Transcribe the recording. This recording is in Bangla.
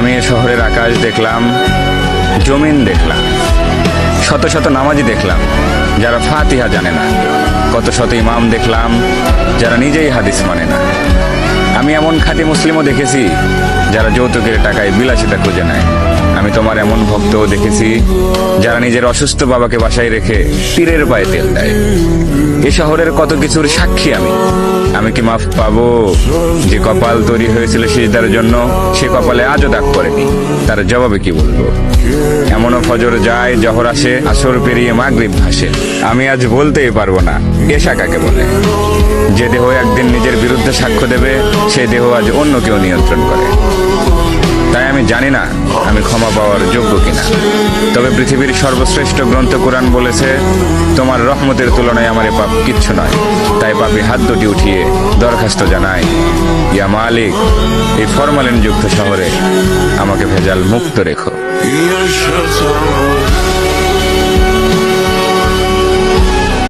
আমি এ শহরের আকাশ দেখলাম, জমিন দেখলাম, শত শত নামাজি দেখলাম যারা ফাতিহা জানে না, কত শত ইমাম দেখলাম যারা নিজেই হাদিস মানে না। আমি এমন খাঁটি মুসলিমও দেখেছি যারা যৌতুকের টাকায় বিলাসিতা খুঁজে নেয়। আমি তোমার এমন ভক্তও দেখেছি যারা নিজের অসুস্থ বাবাকে বাসায় রেখে পীরের পায়ে তেল দেয়। এ শহরের কত কিছুর সাক্ষী আমি। আমি কি মাফ পাবো? যে কপাল তৈরি হয়েছিল সিজদার জন্য, সে কপালে আজও দাগ পড়েনি। তার জবাবে কি বলবো? এমনও ফজর যায়, জহর আসে, আসর পেরিয়ে মাগরিব ভাসে। আমি আজ বলতেই পারবো না এশা কাকে বলে। যে দেহ একদিন নিজের বিরুদ্ধে সাক্ষ্য দেবে, সে দেহ আজ অন্য কেউ নিয়ন্ত্রণ করে। তাই আমি জানি না আমি ক্ষমা পাওয়ার যোগ্য কিনা। তবে পৃথিবীর সর্বশ্রেষ্ঠ গ্রন্থ কোরআন বলেছে, তোমার রহমতের তুলনায় আমার এ পাপ কিচ্ছু নয়। তাই পাপী হাত দুটি উঠিয়ে দরখাস্ত জানাই, ইয়া মালিক, এই ফরমালিন যুক্ত শহরে আমাকে ভেজাল মুক্ত রেখো।